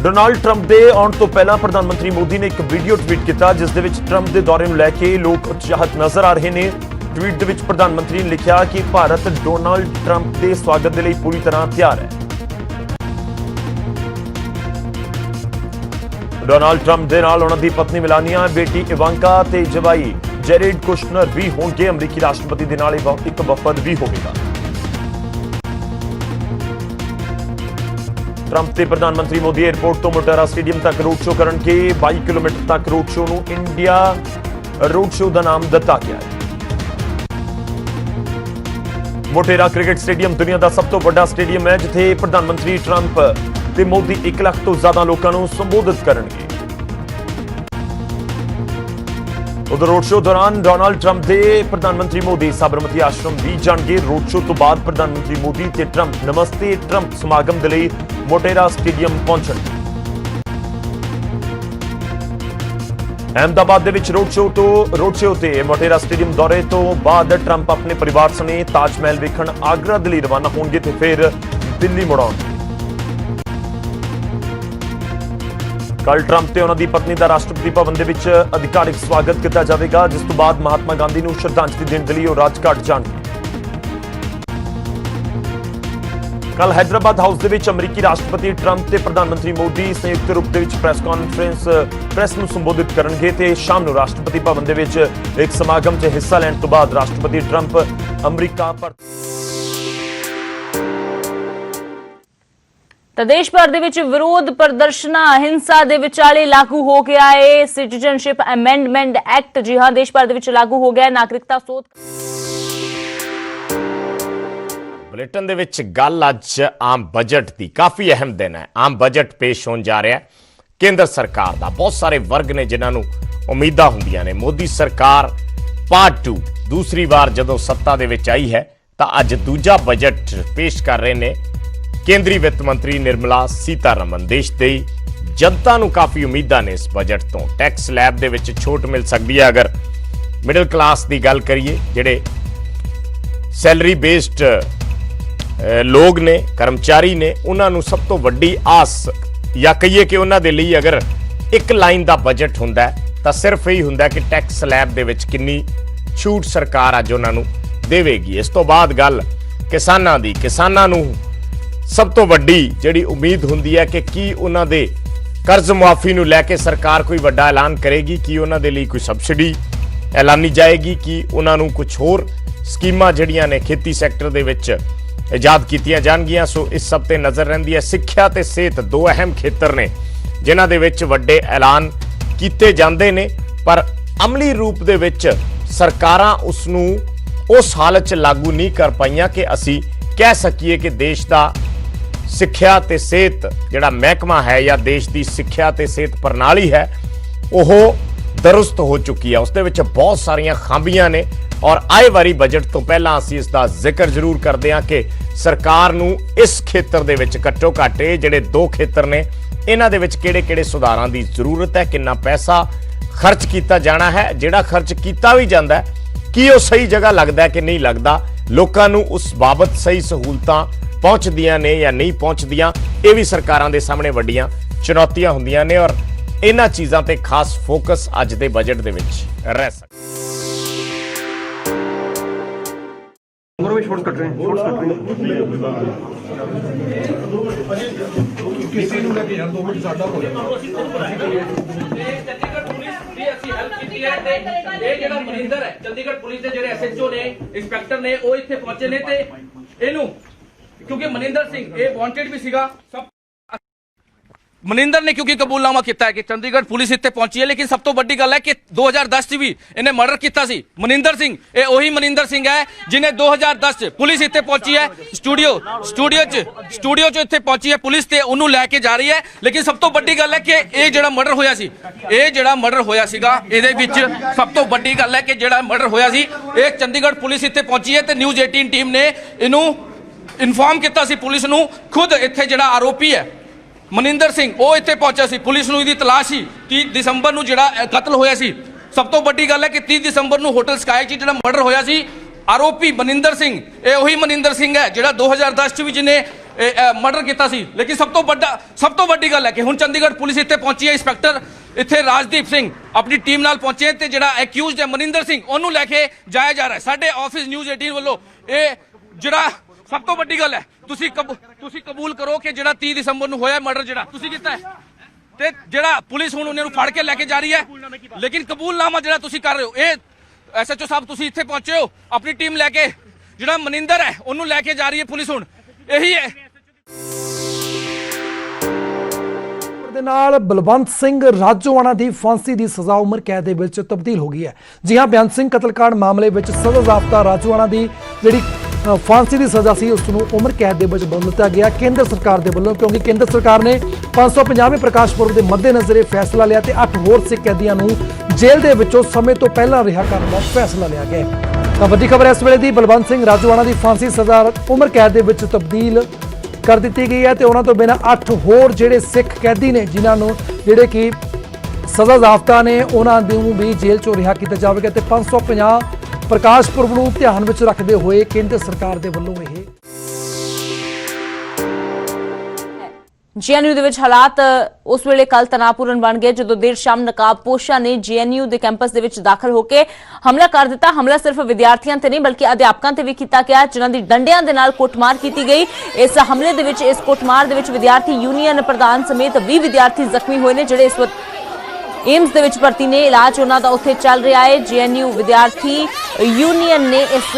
ਡੋਨਾਲਡ ਟਰੰਪ ਦੇ ਆਉਣ ਤੋਂ ਪਹਿਲਾਂ ਪ੍ਰਧਾਨ ਮੰਤਰੀ ਮੋਦੀ ਨੇ ਇੱਕ ਵੀਡੀਓ ਟਵੀਟ ਕੀਤਾ ਜਿਸ ਦੇ ਵਿੱਚ ਟਰੰਪ ਦੇ ਦੌਰੇ ਨੂੰ ਲੈ ਕੇ ਲੋਕ ਉਤਸ਼ਾਹਿਤ ਨਜ਼ਰ ਆ ਰਹੇ ਨੇ। ਟਵੀਟ ਦੇ ਵਿੱਚ ਪ੍ਰਧਾਨ ਮੰਤਰੀ ਨੇ ਲਿਖਿਆ ਕਿ ਭਾਰਤ ਡੋਨਾਲਡ ਟਰੰਪ ਦੇ ਸਵਾਗਤ ਦੇ ਲਈ ਪੂਰੀ ਤਰ੍ਹਾਂ ਤਿਆਰ ਹੈ। ਡੋਨਾਲਡ ਟਰੰਪ ਦੇ ਨਾਲ ਉਹਨਾਂ ਦੀ ਪਤਨੀ ਮਿਲਾਨੀਆ, ਬੇਟੀ ਇਵਾਂਕਾ ਤੇ ਜਵਾਈ ਜੈਰੇਡ ਕੁਸ਼ਨਰ ਵੀ ਹੋਣਗੇ। ਅਮਰੀਕੀ ਰਾਸ਼ਟਰਪਤੀ ਦੇ ਨਾਲ ਇੱਕ ਵਫਦ ਵੀ ਹੋਵੇਗਾ। ਟਰੰਪ ਤੇ ਪ੍ਰਧਾਨ ਮੰਤਰੀ ਮੋਦੀ 에ਅਰਪੋਰਟ ਤੋਂ ਮੋਟੇਰਾ ਸਟੇਡੀਅਮ ਤੱਕ ਰੋਡ ਸ਼ੋਅ ਕਰਨਗੇ। 22 ਕਿਲੋਮੀਟਰ ਤੱਕ ਰੋਡ ਸ਼ੋਅ ਨੂੰ ਇੰਡੀਆ ਰੋਡ ਸ਼ੋਅ ਦਾ ਨਾਮ ਦਿੱਤਾ ਗਿਆ ਹੈ। ਮੋਟੇਰਾ ਕ੍ਰਿਕਟ ਸਟੇਡੀਅਮ ਦੁਨੀਆ ਦਾ ਸਭ ਤੋਂ ਵੱਡਾ ਸਟੇਡੀਅਮ ਹੈ ਜਿੱਥੇ ਪ੍ਰਧਾਨ ਮੰਤਰੀ ਟਰੰਪ ਤੇ ਮੋਦੀ 1 ਲੱਖ ਤੋਂ ਜ਼ਿਆਦਾ ਲੋਕਾਂ ਨੂੰ ਸੰਬੋਧਿਤ ਕਰਨਗੇ। ਉਧਰ ਰੋਡ ਸ਼ੋਅ ਦੌਰਾਨ ਡੋਨਾਲਡ ਟਰੰਪ ਦੇ ਪ੍ਰਧਾਨ ਮੰਤਰੀ ਮੋਦੀ ਸਾਬਰਮਤੀ ਆਸ਼ਰਮ ਵੀ ਜਾਣਗੇ। ਰੋਡ ਸ਼ੋਅ ਤੋਂ ਬਾਅਦ ਪ੍ਰਧਾਨ ਮੰਤਰੀ ਮੋਦੀ ਤੇ ਟਰੰਪ ਨਮਸਤੇ ਟਰੰਪ ਸਮਾਗਮ ਦੇ ਲਈ ਮੋਟੇਰਾ ਸਟੇਡੀਅਮ ਪਹੁੰਚਣਗੇ। ਅਹਿਮਦਾਬਾਦ ਦੇ ਵਿੱਚ ਰੋਡ ਸ਼ੋਅ ਤੇ ਮੋਟੇਰਾ ਸਟੇਡੀਅਮ ਦੌਰੇ ਤੋਂ ਬਾਅਦ ਟਰੰਪ ਆਪਣੇ ਪਰਿਵਾਰ ਸਣੇ ਤਾਜ ਮਹਿਲ ਵੇਖਣ ਆਗਰਾ ਦੇ ਲਈ ਰਵਾਨਾ ਹੋਣਗੇ ਤੇ ਫਿਰ ਦਿੱਲੀ ਮੁੜ ਆਉਣਗੇ। ਕੱਲ ਟਰੰਪ ਤੇ ਉਹਨਾਂ ਦੀ ਪਤਨੀ ਦਾ ਰਾਸ਼ਟਰਪਤੀ ਭਵਨ ਦੇ ਵਿੱਚ ਅਧਿਕਾਰਿਕ ਸਵਾਗਤ ਕੀਤਾ ਜਾਵੇਗਾ ਜਿਸ ਤੋਂ ਬਾਅਦ ਮਹਾਤਮਾ ਗਾਂਧੀ ਨੂੰ ਸ਼ਰਧਾਂਜਲੀ ਦੇਣ ਦੇ ਲਈ ਉਹ ਰਾਜਘਾਟ ਜਾਣਗੇ। ਕੱਲ ਹੈਦਰਾਬਾਦ ਹਾਊਸ ਦੇ ਵਿੱਚ ਅਮਰੀਕੀ ਰਾਸ਼ਟਰਪਤੀ ਟਰੰਪ ਤੇ ਪ੍ਰਧਾਨ ਮੰਤਰੀ ਮੋਦੀ ਸੰਯੁਕਤ ਰੂਪ ਦੇ ਵਿੱਚ ਪ੍ਰੈਸ ਨੂੰ ਸੰਬੋਧਿਤ ਕਰਨਗੇ ਤੇ ਸ਼ਾਮ ਨੂੰ ਰਾਸ਼ਟਰਪਤੀ ਭਵਨ ਦੇ ਵਿੱਚ ਇੱਕ ਸਮਾਗਮ 'ਚ ਹਿੱਸਾ ਲੈਣ ਤੋਂ ਬਾਅਦ ਰਾਸ਼ਟਰਪਤੀ ਟਰੰਪ ਅਮਰੀਕਾ ਤਾਂ ਦੇਸ਼ ਭਰ ਦੇ ਵਿੱਚ ਵਿਰੋਧ ਪ੍ਰਦਰਸ਼ਨਾਂ ਹਿੰਸਾ ਦੇ ਵਿਚਾਲੇ ਲਾਗੂ ਹੋ ਗਿਆ ਹੈ ਸਿਟੀਜ਼ਨਸ਼ਿਪ ਅਮੈਂਡਮੈਂਟ ਐਕਟ। ਜੀ ਹਾਂ, ਦੇਸ਼ ਭਰ ਦੇ ਵਿੱਚ ਲਾਗੂ ਹੋ ਗਿਆ ਨਾਗਰਿਕਤਾ ਸੋਧ। ਬੁਲੇਟਿਨ ਦੇ ਵਿੱਚ ਗੱਲ ਅੱਜ ਆਮ ਬਜਟ ਦੀ, ਕਾਫੀ ਅਹਿਮ ਦਿਨ ਹੈ। ਆਮ ਬਜਟ ਪੇਸ਼ ਹੋਣ ਜਾ ਰਿਹਾ ਹੈ ਕੇਂਦਰ ਸਰਕਾਰ ਦਾ। ਬਹੁਤ ਸਾਰੇ ਵਰਗ ਨੇ ਜਿਨ੍ਹਾਂ ਨੂੰ ਉਮੀਦਾਂ ਹੁੰਦੀਆਂ ਨੇ। ਮੋਦੀ ਸਰਕਾਰ ਪਾਰਟ 2 ਦੂਸਰੀ ਵਾਰ ਜਦੋਂ ਸੱਤਾ ਦੇ ਵਿੱਚ ਆਈ ਹੈ ਤਾਂ ਅੱਜ ਦੂਜਾ ਬਜਟ ਪੇਸ਼ ਕਰ ਰਹੇ ਨੇ ਕੇਂਦਰੀ ਵਿੱਤ ਮੰਤਰੀ ਨਿਰਮਲਾ ਸੀਤਾਰਮਨ। ਦੇਸ਼ ਦੀ ਜਨਤਾ ਨੂੰ ਕਾਫੀ ਉਮੀਦਾਂ ਨੇ ਇਸ ਬਜਟ ਤੋਂ। ਟੈਕਸ ਸਲੈਬ ਦੇ ਵਿੱਚ ਛੋਟ ਮਿਲ ਸਕਦੀ ਹੈ। ਅਗਰ ਮਿਡਲ ਕਲਾਸ ਦੀ ਗੱਲ ਕਰੀਏ, ਜਿਹੜੇ ਸੈਲਰੀ ਬੇਸਡ ਲੋਕ ਨੇ, ਕਰਮਚਾਰੀ ਨੇ, ਉਹਨਾਂ ਨੂੰ ਸਭ ਤੋਂ ਵੱਡੀ ਆਸ ਜਾਂ ਕਹੀਏ ਕਿ ਉਹਨਾਂ ਦੇ ਲਈ ਅਗਰ ਇੱਕ ਲਾਈਨ ਦਾ ਬਜਟ ਹੁੰਦਾ ਤਾਂ ਸਿਰਫ ਇਹੀ ਹੁੰਦਾ ਕਿ ਟੈਕਸ ਸਲੈਬ ਦੇ ਵਿੱਚ ਕਿੰਨੀ ਛੂਟ ਸਰਕਾਰ ਅੱਜ ਉਹਨਾਂ ਨੂੰ ਦੇਵੇਗੀ। ਇਸ ਤੋਂ ਬਾਅਦ ਗੱਲ ਕਿਸਾਨਾਂ ਦੀ। ਕਿਸਾਨਾਂ ਨੂੰ ਸਭ ਤੋਂ ਵੱਡੀ ਜਿਹੜੀ ਉਮੀਦ ਹੁੰਦੀ ਹੈ ਕਿ ਕੀ ਉਹਨਾਂ ਦੇ ਕਰਜ਼ ਮੁਆਫੀ ਨੂੰ ਲੈ ਕੇ ਸਰਕਾਰ ਕੋਈ ਵੱਡਾ ਐਲਾਨ ਕਰੇਗੀ, ਕੀ ਉਹਨਾਂ ਦੇ ਲਈ ਕੋਈ ਸਬਸਿਡੀ ਐਲਾਨੀ ਜਾਏਗੀ, ਕੀ ਉਹਨਾਂ ਨੂੰ ਕੁਝ ਹੋਰ ਸਕੀਮਾਂ ਜਿਹੜੀਆਂ ਨੇ ਖੇਤੀ ਸੈਕਟਰ ਦੇ ਵਿੱਚ ਇਜਾਦ ਕੀਤੀਆਂ ਜਾਣਗੀਆਂ। ਸੋ ਇਸ ਸਭ ਤੇ ਨਜ਼ਰ ਰਹਿੰਦੀ ਹੈ। ਸਿੱਖਿਆ ਤੇ ਸਿਹਤ ਦੋ ਅਹਿਮ ਖੇਤਰ ਨੇ ਜਿਨ੍ਹਾਂ ਦੇ ਵਿੱਚ ਵੱਡੇ ਐਲਾਨ ਕੀਤੇ ਜਾਂਦੇ ਨੇ ਪਰ ਅਮਲੀ ਰੂਪ ਦੇ ਵਿੱਚ ਸਰਕਾਰਾਂ ਉਸ ਨੂੰ ਉਸ ਹਾਲਤ 'ਚ ਲਾਗੂ ਨਹੀਂ ਕਰ ਪਾਈਆਂ ਕਿ ਅਸੀਂ ਕਹਿ ਸਕੀਏ ਕਿ ਦੇਸ਼ ਦਾ ਸਿੱਖਿਆ ਤੇ ਸਿਹਤ ਜਿਹੜਾ ਮਹਿਕਮਾ ਹੈ ਜਾਂ ਦੇਸ਼ ਦੀ ਸਿੱਖਿਆ ਤੇ ਸਿਹਤ ਪ੍ਰਣਾਲੀ ਹੈ ਉਹ ਦਰੁਸਤ ਹੋ ਚੁੱਕੀ ਹੈ। ਉਸ ਦੇ ਵਿੱਚ ਬਹੁਤ ਸਾਰੀਆਂ ਖਾਮੀਆਂ ਨੇ ਔਰ ਆਏ ਵਾਰੀ ਬਜਟ ਤੋਂ ਪਹਿਲਾਂ ਅਸੀਂ ਇਸ ਦਾ ਜ਼ਿਕਰ ਜ਼ਰੂਰ ਕਰਦੇ ਹਾਂ ਕਿ ਸਰਕਾਰ ਨੂੰ ਇਸ ਖੇਤਰ ਦੇ ਵਿੱਚ ਘੱਟੋ ਘੱਟ ਜਿਹੜੇ ਦੋ ਖੇਤਰ ਨੇ ਇਹਨਾਂ ਦੇ ਵਿੱਚ ਕਿਹੜੇ-ਕਿਹੜੇ ਸੁਧਾਰਾਂ ਦੀ ਜ਼ਰੂਰਤ ਹੈ, ਕਿੰਨਾ ਪੈਸਾ ਖਰਚ ਕੀਤਾ ਜਾਣਾ ਹੈ, ਜਿਹੜਾ ਖਰਚ ਕੀਤਾ ਵੀ ਜਾਂਦਾ ਹੈ ਕੀ ਉਹ ਸਹੀ ਜਗ੍ਹਾ ਲੱਗਦਾ ਹੈ ਕਿ ਨਹੀਂ ਲੱਗਦਾ, ਲੋਕਾਂ ਨੂੰ ਉਸ ਬਾਬਤ ਸਹੀ ਸਹੂਲਤਾਂ ਪਹੁੰਚਦੀਆਂ ਨੇ ਜਾਂ ਨਹੀਂ ਪਹੁੰਚਦੀਆਂ। ਇਹ ਵੀ ਸਰਕਾਰਾਂ ਦੇ ਸਾਹਮਣੇ ਵੱਡੀਆਂ ਚੁਣੌਤੀਆਂ ਹੁੰਦੀਆਂ ਨੇ ਔਰ ਇਹਨਾਂ ਚੀਜ਼ਾਂ ਤੇ ਖਾਸ ਫੋਕਸ ਅੱਜ ਦੇ ਬਜਟ ਦੇ ਵਿੱਚ ਰਹਿ ਸਕਦਾ। ਕਿਸੇ ਨੂੰ ਲੈ ਕੇ ਯਾਰ 2 ਮਿੰਟ ਸਾਡਾ ਹੋ ਜਾਣਾ। ਇਹ ਜਿਹੜਾ ਮਨਿੰਦਰ ਹੈ ਚੰਡੀਗੜ੍ਹ ਪੁਲਿਸ ਦੇ ਜਿਹੜੇ ਐਸਐਚਓ ਨੇ ਇੰਸਪੈਕਟਰ ਨੇ ਉਹ ਇੱਥੇ ਪਹੁੰਚੇ ਨੇ ਤੇ ਇਹਨੂੰ ਕਿਉਂਕਿ ਮਨਿੰਦਰ ਸਿੰਘ ਇਹ ਵਾਂਟਡ ਵੀ ਸੀਗਾ ਸਭ ਮਨਿੰਦਰ ਨੇ ਕਿਉਂਕਿ ਕਬੂਲਨਾਮਾ ਕੀਤਾ ਹੈ ਕਿ ਚੰਡੀਗੜ੍ਹ ਪੁਲਿਸ ਇੱਥੇ ਪਹੁੰਚੀ ਹੈ ਲੇਕਿਨ ਸਭ ਤੋਂ ਵੱਡੀ ਗੱਲ ਹੈ ਕਿ 2010 ਚ ਵੀ ਇਹਨੇ ਮਰਡਰ ਕੀਤਾ ਸੀ ਮਨਿੰਦਰ ਸਿੰਘ ਇਹ ਉਹੀ ਮਨਿੰਦਰ ਸਿੰਘ ਹੈ ਜਿਹਨੇ 2010 ਚ ਪੁਲਿਸ ਇੱਥੇ ਪਹੁੰਚੀ ਹੈ ਸਟੂਡੀਓ ਚ ਇੱਥੇ ਪਹੁੰਚੀ ਹੈ ਪੁਲਿਸ ਤੇ ਉਹਨੂੰ ਲੈ ਕੇ ਜਾ ਰਹੀ ਹੈ ਲੇਕਿਨ ਸਭ ਤੋਂ ਵੱਡੀ ਗੱਲ ਹੈ ਕਿ ਇਹ ਜਿਹੜਾ ਮਰਡਰ ਹੋਇਆ ਸੀਗਾ ਇਹਦੇ ਵਿੱਚ ਸਭ ਤੋਂ ਵੱਡੀ ਗੱਲ ਹੈ ਕਿ ਜਿਹੜਾ ਮਰਡਰ ਹੋਇਆ ਸੀ ਇਹ ਚੰਡੀਗੜ੍ਹ ਪੁਲਿਸ ਇੱਥੇ ਪਹੁੰਚੀ ਹੈ ਤੇ ਨਿਊਜ਼ 18 ਟੀਮ ਨੇ ਇਹਨੂੰ ਇਨਫਾਰਮ ਕੀਤਾ ਸੀ ਪੁਲਿਸ ਨੂੰ ਖੁਦ ਇੱਥੇ ਜਿਹੜਾ ਆਰੋਪੀ ਹੈ ਮਨਿੰਦਰ ਸਿੰਘ ਉਹ ਇੱਥੇ ਪਹੁੰਚਿਆ ਸੀ ਪੁਲਿਸ ਨੂੰ ਇਹਦੀ ਤਲਾਸ਼ ਸੀ 30 ਦਸੰਬਰ ਨੂੰ ਜਿਹੜਾ ਕਤਲ ਹੋਇਆ ਸੀ ਸਭ ਤੋਂ ਵੱਡੀ ਗੱਲ ਹੈ ਕਿ 30 ਦਸੰਬਰ ਨੂੰ ਹੋਟਲ ਸਕਾਈ 'ਚ ਜਿਹੜਾ ਮਰਡਰ ਹੋਇਆ ਸੀ ਆਰੋਪੀ ਮਨਿੰਦਰ ਸਿੰਘ ਇਹ ਉਹੀ ਮਨਿੰਦਰ ਸਿੰਘ ਹੈ ਜਿਹੜਾ 2010 ਚ ਵੀ ਜਿਹਨੇ ਮਰਡਰ ਕੀਤਾ ਸੀ ਲੇਕਿਨ ਸਭ ਤੋਂ ਵੱਡੀ ਗੱਲ ਹੈ ਕਿ ਹੁਣ ਚੰਡੀਗੜ੍ਹ ਪੁਲਿਸ ਇੱਥੇ ਪਹੁੰਚੀ ਹੈ ਇੰਸਪੈਕਟਰ ਇੱਥੇ ਰਾਜਦੀਪ ਸਿੰਘ ਆਪਣੀ ਟੀਮ ਨਾਲ ਪਹੁੰਚੇ ਤੇ ਜਿਹੜਾ ਐਕਿਊਜ਼ਡ ਹੈ ਮਨਿੰਦਰ ਸਿੰਘ ਉਹਨੂੰ ਲੈ ਕੇ ਜਾਇਆ ਜਾ ਰਿਹਾ ਹੈ ਸਾਡੇ ਆਫਿਸ ਨਿਊਜ਼ 18 ਵੱਲੋਂ ਇਹ ਜਿਹੜਾ ਸਭ ਤੋਂ ਵੱਡੀ ਗੱਲ ਹੈ ਤੁਸੀਂ ਕਬੂਲ ਕਰੋ ਕਿ ਜਿਹੜਾ 30 ਦਸੰਬਰ ਨੂੰ ਹੋਇਆ ਮਰਡਰ ਜਿਹੜਾ ਤੁਸੀਂ ਕੀਤਾ ਹੈ ਤੇ ਜਿਹੜਾ ਪੁਲਿਸ ਹੁਣ ਉਹਨਾਂ ਨੂੰ ਫੜ ਕੇ ਲੈ ਕੇ ਜਾ ਰਹੀ ਹੈ ਲੇਕਿਨ ਕਬੂਲਨਾਮਾ ਜਿਹੜਾ ਤੁਸੀਂ ਕਰ ਰਹੇ ਹੋ ਇਹ ਐਸਐਚਓ ਸਾਹਿਬ ਤੁਸੀਂ ਇੱਥੇ ਪਹੁੰਚੇ ਹੋ ਆਪਣੀ ਟੀਮ ਲੈ ਕੇ ਜਿਹੜਾ ਮਨਿੰਦਰ ਹੈ ਉਹਨੂੰ ਲੈ ਕੇ ਜਾ ਰਹੀ ਹੈ ਪੁਲਿਸ ਹੁਣ ਇਹੀ ਹੈ ਦੇ ਨਾਲ ਬਲਵੰਤ ਸਿੰਘ ਰਾਜੋਆਣਾ ਦੀ ਫਾਂਸੀ ਦੀ ਸਜ਼ਾ ਉਮਰ ਕੈਦ ਦੇ ਵਿੱਚ ਤਬਦੀਲ ਹੋ ਗਈ ਹੈ। ਜੀ ਹਾਂ, ਬੇਅੰਤ ਸਿੰਘ ਕਤਲकांड ਮਾਮਲੇ ਵਿੱਚ ਸਜ਼ਾ ਜ਼ਾਬਤਾ ਰਾਜੋਆਣਾ ਦੀ ਜਿਹੜੀ ਫਾਂਸੀ ਦੀ ਸਜ਼ਾ ਸੀ ਉਸ ਨੂੰ ਉਮਰ ਕੈਦ ਦੇ ਵਿੱਚ ਬਦਲ ਦਿੱਤਾ ਗਿਆ ਕੇਂਦਰ ਸਰਕਾਰ ਦੇ ਵੱਲੋਂ ਕਿਉਂਕਿ ਕੇਂਦਰ ਸਰਕਾਰ ਨੇ 550ਵੇਂ ਪ੍ਰਕਾਸ਼ ਪੁਰਬ ਦੇ ਮੱਦੇਨਜ਼ਰ ਇਹ ਫੈਸਲਾ ਲਿਆ ਤੇ 8 ਹੋਰ ਸਿੱਖ ਕੈਦੀਆਂ ਨੂੰ ਜੇਲ੍ਹ ਦੇ ਵਿੱਚੋਂ ਸਮੇਂ ਤੋਂ ਪਹਿਲਾਂ ਰਿਹਾ ਕਰਨ ਦਾ ਫੈਸਲਾ ਲਿਆ ਗਿਆ। ਤਾਂ ਵੱਡੀ ਖਬਰ ਇਸ ਵੇਲੇ ਦੀ ਬਲਵੰਤ ਸਿੰਘ ਰਾਜੋਆਣਾ ਦੀ ਫਾਂਸੀ ਸਜ਼ਾ ਉਮਰ ਕੈਦ ਦੇ ਵਿੱਚ ਤਬਦੀਲ ਕਰ ਦਿੱਤੀ ਗਈ ਹੈ ਤੇ ਉਹਨਾਂ ਤੋਂ ਬਿਨਾਂ 8 ਹੋਰ ਜਿਹੜੇ ਸਿੱਖ ਕੈਦੀ ਨੇ ਜਿਨ੍ਹਾਂ ਨੂੰ ਜਿਹੜੇ ਕਿ ਸਜ਼ਾ ਜ਼ਾਬਤਾ ਨੇ ਉਹਨਾਂ ਨੂੰ ਵੀ ਜੇਲ੍ਹ ਚੋਂ ਰਿਹਾ ਕੀਤਾ ਜਾਵੇਗਾ ਤੇ 550 ਪ੍ਰਕਾਸ਼ ਪੁਰਬ ਨੂੰ ਧਿਆਨ ਵਿੱਚ ਰੱਖਦੇ ਹੋਏ ਕੇਂਦਰ ਸਰਕਾਰ ਦੇ ਵੱਲੋਂ ਇਹ ਜੀਐਨਯੂ ਦੇ ਵਿੱਚ ਹਾਲਾਤ ਉਸ ਵੇਲੇ ਕੱਲ ਤਣਾਅਪੂਰਨ ਬਣ ਗਏ ਜਦੋਂ ਦੇਰ ਸ਼ਾਮ ਨਕਾਬਪੋਸ਼ਾਂ ਨੇ ਜੀਐਨਯੂ ਦੇ ਕੈਂਪਸ ਦੇ ਵਿੱਚ ਦਾਖਲ ਹੋ ਕੇ ਹਮਲਾ ਕਰ ਦਿੱਤਾ। ਹਮਲਾ ਸਿਰਫ ਵਿਦਿਆਰਥੀਆਂ ਤੇ ਨਹੀਂ ਬਲਕਿ ਅਧਿਆਪਕਾਂ ਤੇ ਵੀ ਕੀਤਾ ਗਿਆ ਜਿਨ੍ਹਾਂ ਦੀ ਡੰਡਿਆਂ ਦੇ ਨਾਲ ਕੁੱਟਮਾਰ ਕੀਤੀ ਗਈ। ਇਸ ਹਮਲੇ ਦੇ ਵਿੱਚ ਇਸ ਕੁੱਟਮਾਰ ਦੇ ਵਿੱਚ ਵਿਦਿਆਰਥੀ ਯੂਨੀਅਨ ਪ੍ਰਧਾਨ ਸਮੇਤ 20 ਵਿਦਿਆਰਥੀ ਜ਼ਖਮੀ ਹੋਏ ਨੇ ਜਿਹੜੇ ਇਸ ਵਕਤ ਏਮਸ ਦੇ ਵਿੱਚ ਭਰਤੀ ਨੇ ਇਲਾਜ ਉਹਨਾਂ ਦਾ ਉੱਥੇ ਚੱਲ ਰਿਹਾ ਹੈ। ਜੀਐਨਯੂ ਵਿਦਿਆਰਥੀ ਯੂਨੀਅਨ ਨੇ ਇਸ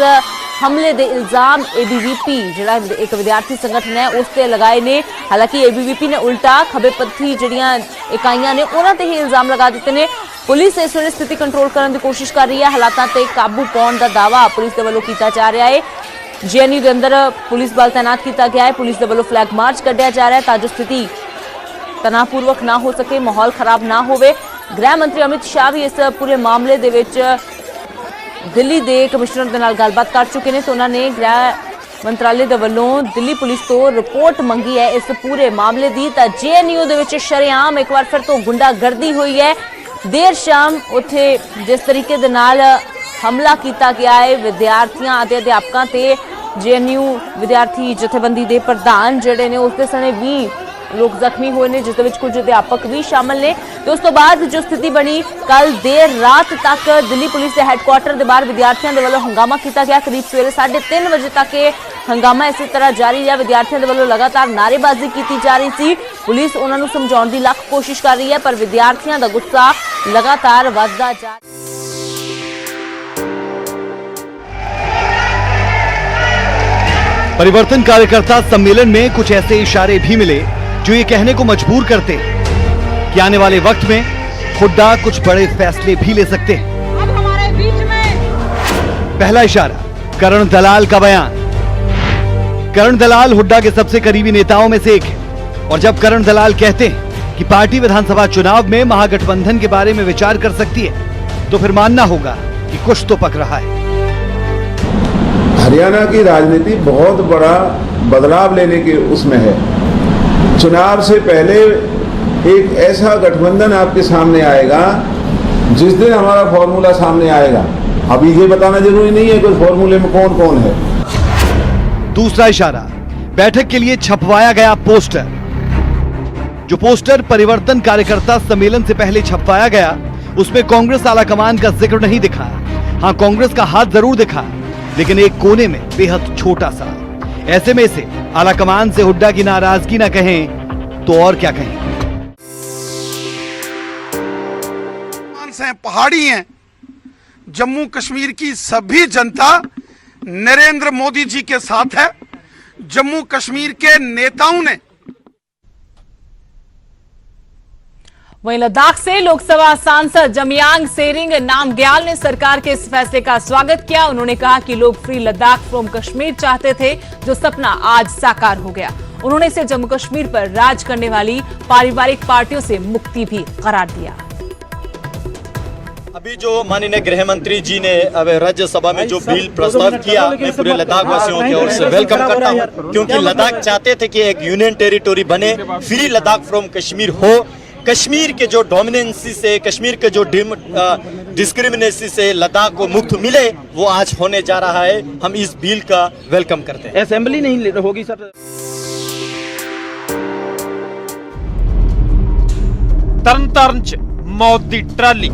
हमले ਦੇ ਇਲਜ਼ਾਮ ABVP ਜਿਹੜਾ ਇੱਕ ਵਿਦਿਆਰਥੀ ਸੰਗਠਨ ਹੈ ਉਸ ਤੇ ਲਗਾਏ ਨੇ। ਹਾਲਾਂਕਿ ABVP ਨੇ ਉਲਟਾ ਖੱਬੇਪੱਥੀ ਜਿਹੜੀਆਂ ਇਕਾਈਆਂ ਨੇ ਉਹਨਾਂ ਤੇ ਹੀ ਇਲਜ਼ਾਮ ਲਗਾ ਦਿੱਤੇ ਨੇ। ਪੁਲਿਸ ਇਸ ਵੇਲੇ ਸਥਿਤੀ ਕੰਟਰੋਲ ਕਰਨ ਦੀ ਕੋਸ਼ਿਸ਼ ਕਰ ਰਹੀ ਹੈ। ਹਾਲਾਤਾਂ ਤੇ ਕਾਬੂ ਪਾਉਣ ਦਾ ਦਾਅਵਾ ਪੁਲਿਸ ਦੇ ਵੱਲੋਂ ਕੀਤਾ ਜਾ ਰਿਹਾ ਹੈ। ਜੀਐਨਯੂ ਦੇ ਅੰਦਰ ਪੁਲਿਸ ਬਲ ਤਾਇਨਾਤ ਕੀਤਾ ਗਿਆ ਹੈ। ਪੁਲਿਸ ਦੇ ਵੱਲੋਂ ਫਲੈਗ ਮਾਰਚ ਕੱਢਿਆ ਜਾ ਰਿਹਾ ਹੈ ਤਾਂ ਜੋ ਸਥਿਤੀ ਤਣਾਅਪੂਰਵਕ ਨਾ ਹੋ ਸਕੇ, ਮਾਹੌਲ ਖਰਾਬ ਨਾ ਹੋਵੇ। ਗ੍ਰਹਿ ਮੰਤਰੀ ਅਮਿਤ ਸ਼ਾਹ ਵੀ ਇਸ ਪੂਰੇ ਮਾਮਲੇ ਦੇ ਵਿੱਚ ਦਿੱਲੀ ਦੇ ਕਮਿਸ਼ਨਰ ਦੇ ਨਾਲ ਗੱਲਬਾਤ ਕਰ ਚੁੱਕੇ ਨੇ ਤੇ ਉਹਨਾਂ ਨੇ ਗ੍ਰਹਿ ਮੰਤਰਾਲੇ ਦੇ ਵੱਲੋਂ ਦਿੱਲੀ ਪੁਲਿਸ ਤੋਂ ਰਿਪੋਰਟ ਮੰਗੀ ਹੈ ਇਸ ਪੂਰੇ ਮਾਮਲੇ ਦੀ। ਤਾਂ ਜੀਐਨਯੂ ਦੇ ਵਿੱਚ ਸ਼ਰੇਆਮ ਇੱਕ ਵਾਰ ਫਿਰ ਤੋਂ ਗੁੰਡਾਗਰਦੀ ਹੋਈ ਹੈ। ਦੇਰ ਸ਼ਾਮ ਉੱਥੇ ਜਿਸ ਤਰੀਕੇ ਦੇ ਨਾਲ ਹਮਲਾ ਕੀਤਾ ਗਿਆ ਹੈ ਵਿਦਿਆਰਥੀਆਂ ਅਤੇ ਅਧਿਆਪਕਾਂ ਤੇ ਜੀਐਨਯੂ ਵਿਦਿਆਰਥੀ ਜਥੇਬੰਦੀ ਦੇ ਪ੍ਰਧਾਨ ਜਿਹੜੇ ਨੇ ਉਸ ਦੇ ਸਣੇ 20 ਲੋਕ ਜ਼ਖਮੀ ਹੋਏ ਨੇ ਜਿਸ ਦੇ ਵਿੱਚ ਕੁਝ ਅਧਿਆਪਕ ਵੀ ਸ਼ਾਮਲ ਨੇ। ਤੇ ਉਸ ਤੋਂ ਬਾਅਦ ਜੋ ਸਥਿਤੀ ਬਣੀ ਕੱਲ ਦੇਰ ਰਾਤ ਤੱਕ ਦਿੱਲੀ ਪੁਲਿਸ ਦੇ ਹੈੱਡਕੁਆਰਟਰ ਦੇ ਬਾਹਰ ਵਿਦਿਆਰਥੀਆਂ ਦੇ ਵੱਲੋਂ ਹੰਗਾਮਾ ਕੀਤਾ ਗਿਆ। ਕਰੀਬ ਸਵੇਰੇ 3:30 ਵਜੇ ਤੱਕ ਇਹ ਹੰਗਾਮਾ ਇਸੇ ਤਰ੍ਹਾਂ ਜਾਰੀ ਰਿਹਾ। ਵਿਦਿਆਰਥੀਆਂ ਦੇ ਵੱਲੋਂ ਲਗਾਤਾਰ ਨਾਅਰੇਬਾਜ਼ੀ ਕੀਤੀ ਜਾ ਰਹੀ ਸੀ। ਪੁਲਿਸ ਉਹਨਾਂ ਨੂੰ ਸਮਝਾਉਣ ਦੀ ਲੱਖ ਕੋਸ਼ਿਸ਼ ਕਰ ਰਹੀ ਹੈ ਪਰ ਵਿਦਿਆਰਥੀਆਂ ਦਾ ਗੁੱਸਾ ਲਗਾਤਾਰ ਵੱਧਦਾ ਜਾ परिवर्तन कार्यकर्ता सम्मेलन में कुछ ऐसे इशारे भी मिले जो ये कहने को मजबूर करते कि आने वाले वक्त में हुड्डा कुछ बड़े फैसले भी ले सकते हैं। अब हमारे बीच में पहला इशारा करण दलाल का बयान। करण दलाल हुड्डा के सबसे करीबी नेताओं में से एक है और जब करण दलाल कहते हैं कि पार्टी विधानसभा चुनाव में महागठबंधन के बारे में विचार कर सकती है तो फिर मानना होगा कि कुछ तो पक रहा है। हरियाणा की राजनीति बहुत बड़ा बदलाव लेने के उसमें है। चुनाव से पहले एक ऐसा गठबंधन आपके सामने आएगा जिस दिन हमारा फॉर्मूला सामने आएगा। अभी ये बताना जरूरी नहीं है कि फॉर्मूले में कौन कौन है। दूसरा इशारा बैठक के लिए छपवाया गया पोस्टर। जो पोस्टर परिवर्तन कार्यकर्ता सम्मेलन से पहले छपवाया गया उसमें कांग्रेस आलाकमान का जिक्र नहीं दिखा। हाँ, कांग्रेस का हाथ जरूर दिखा लेकिन एक कोने में बेहद छोटा सा। ऐसे में से आलाकमान से हुड्डा की नाराजगी ना कहें तो और क्या कहें। पहाड़ी हैं जम्मू कश्मीर की सभी जनता नरेंद्र मोदी जी के साथ है। जम्मू कश्मीर के नेताओं ने वहीं लद्दाख से लोकसभा सांसद जमयांग सेरिंग नामग्याल ने सरकार के इस फैसले का स्वागत किया। उन्होंने कहा कि लोग फ्री लद्दाख फ्रॉम कश्मीर चाहते थे, जो सपना आज साकार हो गया। उन्होंने इसे जम्मू कश्मीर पर राज करने वाली पारिवारिक पार्टियों से मुक्ति भी करार दिया। अभी जो माननीय गृह मंत्री जी ने अब राज्यसभा में जो बिल प्रस्ताव किया, मैं पूरे लद्दाख वासियों की ओर से वेलकम करता हूं, क्योंकि लद्दाख चाहते थे कि एक यूनियन टेरिटोरी बने, फ्री लद्दाख फ्रॉम कश्मीर हो। कश्मीर के जो डोमिनेंसी से, कश्मीर के जो डिस्क्रिमिनेसी से लद्दाख को मुक्त मिले, वो आज होने जा रहा है। हम इस बिल का वेलकम करते हैं। असेंबली नहीं होगी सर। तरनतारन च मौत दी ट्राली,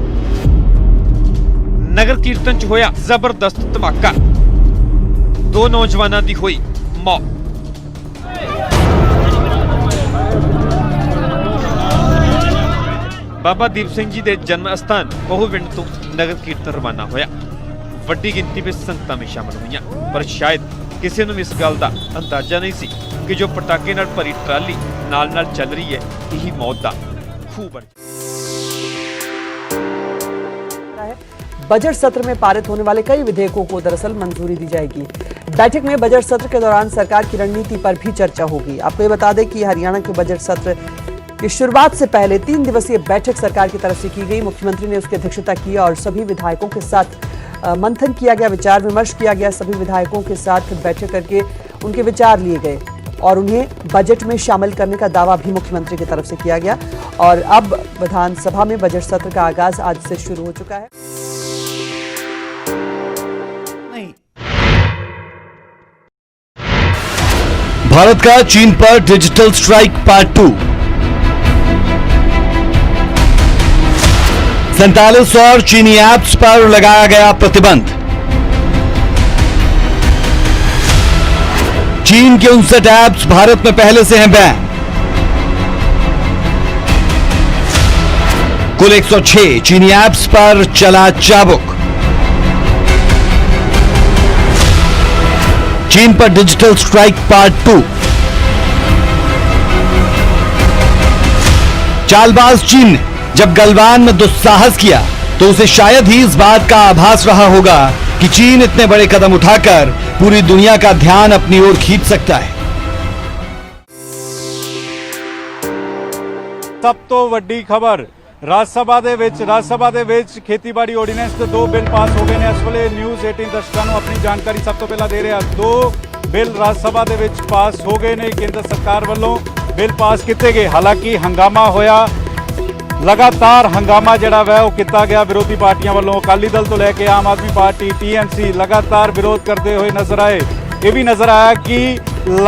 नगर कीर्तन च होया जबरदस्त धमाका, 2 नौजवानों की हुई मौत। बाबा दीप सिंह जी के जन्म स्थान पहुविंड तो नगर कीर्तन रवाना होया। वड्डी गिनती में संगतां में शामिल हुईयां, पर शायद किसी नूं इस गल दा अंदाजा नहीं सी कि जो पटाके नाल भरी ट्राली नाल नाल चल रही है, यही मौत दा खूह बन। बजट सत्र में पारित होने वाले कई विधेयकों को दरअसल मंजूरी दी जाएगी। बैठक में बजट सत्र के दौरान सरकार की रणनीति पर भी चर्चा होगी। आपको ये बता दें कि हरियाणा के बजट सत्र की शुरुआत से पहले 3 दिवसीय बैठक सरकार की तरफ से की गई। मुख्यमंत्री ने उसकी अध्यक्षता की और सभी विधायकों के साथ मंथन किया गया, विचार विमर्श किया गया। सभी विधायकों के साथ बैठक करके उनके विचार लिए गए और उन्हें बजट में शामिल करने का दावा भी मुख्यमंत्री की तरफ से किया गया। और अब विधानसभा में बजट सत्र का आगाज आज से शुरू हो चुका है। भारत का चीन पर डिजिटल स्ट्राइक पार्ट 2। 47 और चीनी ऐप्स पर लगाया गया प्रतिबंध। चीन के 59 ऐप्स भारत में पहले से हैं बैन। कुल 106 चीनी ऐप्स पर चला चाबुक। चीन पर डिजिटल स्ट्राइक पार्ट 2। चालबाज चीन ने जब गलवान में दुस्साहस किया तो उसे शायद ही इस बात का आभास रहा होगा कि चीन इतने बड़े कदम उठाकर पूरी दुनिया का ध्यान अपनी ओर खींच सकता है। सब तो ਵੱਡੀ खबर ਰਾਜ ਸਭਾ ਦੇ ਵਿੱਚ ਖੇਤੀਬਾੜੀ ਆਰਡੀਨੈਂਸ ਦੇ 2 ਬਿੱਲ ਪਾਸ ਹੋ ਗਏ ਨੇ। ਇਸ ਵੇਲੇ ਨਿਊਜ਼ 18 ਦਰਸ਼ਕਾਂ ਨੂੰ ਆਪਣੀ ਜਾਣਕਾਰੀ ਸਭ ਤੋਂ ਪਹਿਲਾਂ ਦੇ ਰਿਹਾ। 2 ਬਿੱਲ ਰਾਜ ਸਭਾ ਦੇ ਵਿੱਚ ਪਾਸ ਹੋ ਗਏ ਨੇ। ਕੇਂਦਰ ਸਰਕਾਰ ਵੱਲੋਂ ਬਿੱਲ ਪਾਸ ਕੀਤੇ ਗਏ। ਹਾਲਾਂਕਿ ਹੰਗਾਮਾ ਹੋਇਆ, ਲਗਾਤਾਰ ਹੰਗਾਮਾ ਜਿਹੜਾ ਵੈ ਉਹ ਕੀਤਾ ਗਿਆ ਵਿਰੋਧੀ ਪਾਰਟੀਆਂ ਵੱਲੋਂ। ਅਕਾਲੀ ਦਲ ਤੋਂ ਲੈ ਕੇ ਆਮ ਆਦਮੀ ਪਾਰਟੀ, TMC ਲਗਾਤਾਰ ਵਿਰੋਧ ਕਰਦੇ ਹੋਏ ਨਜ਼ਰ ਆਏ। ਇਹ ਵੀ ਨਜ਼ਰ ਆਇਆ ਕਿ